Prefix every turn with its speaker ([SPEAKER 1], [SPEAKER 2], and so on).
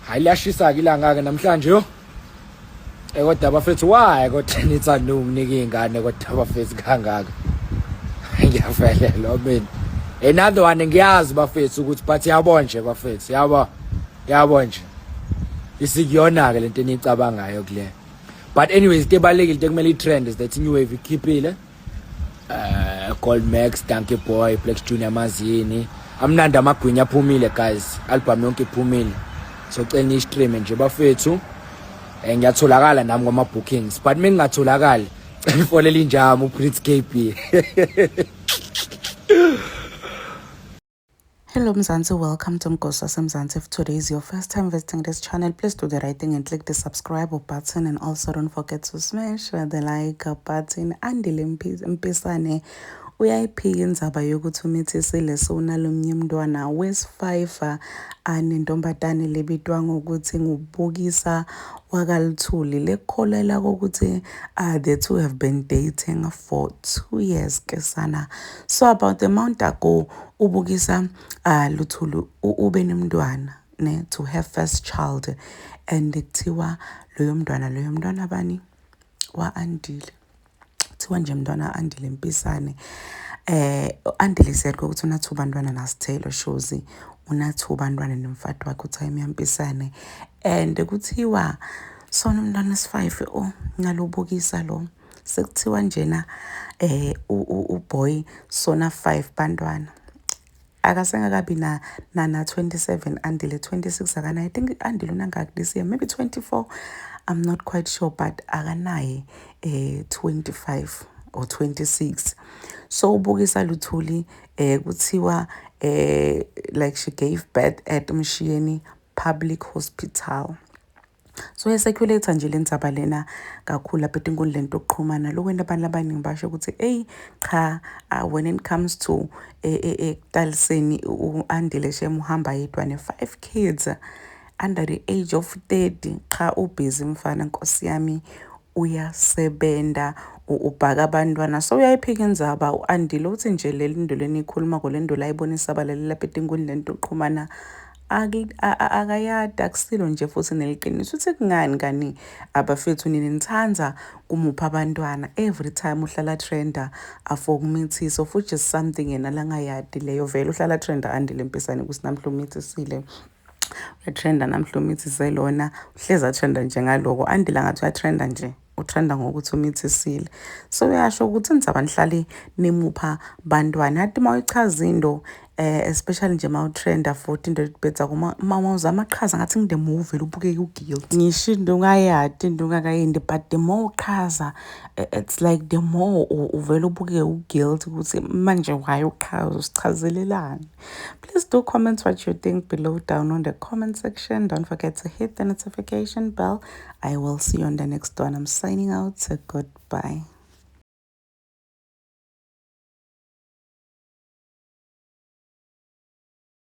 [SPEAKER 1] Hayi liyashisa ke ilanga ke namhlanje yo. Kodwa abafethu why kodwa nithanda ukunike izingane kodwa abafethu kangaka. Ngiyafelela mina. Another one ngiyazi bafethu ukuthi but yabo nje bafethu yabo nje. Isikuyona ke lento enicabangayo kule. But anyways into ebalekile into kumele itrend is that new wave ikhiphile. Gold Max, Donkey Boy, Plex Junior Mazini. Amnandi amagwinya aphumile guys. Album yonke iphumile. So cela ni stream nje bafethu. Ngiyatholakala nami ngoma bookings but mina ngingatholakali. Ngifolela injama uPrince KB.
[SPEAKER 2] Hello Mzansi, welcome to Mgosa Mzansi. If today is your first time visiting this channel, please do the right thing and click the subscribe button, and also don't forget to smash the like button. Andile Mpisane uyayiphika indzaba yokuthi uMithisile sonalomnye umntwana wesi-5 anentombatane lebitwa ngokuthi nguBukisa wakaLuthuli lekholela kokuthi the two have been dating for 2 years ke sana. So about a month ago uBukisa Luthuli ube nomntwana ne to have first child, and kuthiwa loyo mntwana bani wa Andile kuthiwa nje mntwana Andile Mpisane. Andile said ukuthi unathu bantwana naSithelo Shozi, unathu bantwana nomfati wakhe uThami Mpisane, and kuthiwa sona umntwana wesi-5 nalobukisa lo sekuthiwa njena uboy sona 5 bantwana akasengakabi na 27 Andile 26 akanaye. I think Andile unangaki this year, maybe 24, I'm not quite sure, but akanaye 25 or 26. So uBukisa Luthuli kuthiwa like she gave birth at Mshiyeni Public Hospital. So yeseculator nje lendzaba lena kakhulu lapha enkundleni yokuxhumana lokwenta abantu abaningi basho ukuthi cha when it comes to ekutaliseni uAndile Shem uhamba yedwa ne5 kids under the age of 30. Cha ubusy mfana nkosi yami uyasebenta ubhaka abantwana. So uyayiphika indzaba uAndile uthi nje leli ndolo lenikhuluma kolendo la ibonisa abalali lapha enkundleni yokuxhumana akayada akusilo nje futhi neliqiniso uthi kungani kani abafethu nini nithanza kumupha abantwana every time uhlala trenda for kumithisa futhi just something yena langayadi leyo vele uhlala trenda Andile Mpisane kusinamhla umithisile uyatrenda namhla umithise lona uhleza trenda njengaloko Andile ngathi uyatrenda nje utrenda ngokuthi umithisile. So uyasho ukuthi nizaba nihlale nemupha bantwana hathi mayichaza into especially nje mawutrenda futhi into ebetha kuma mawuzama qhaza ngathi ngide movie ubukeke uguilt ngisho into ungayadi into ungakayendi, but the more uqhaza it's like the more uvela ubukeke uguilt ukuthi manje why uqhaza usichazelelani. Please do comment what you think below down on the comment section. Don't forget to hit the notification bell. I will see you on the next one. I'm signing out. Goodbye.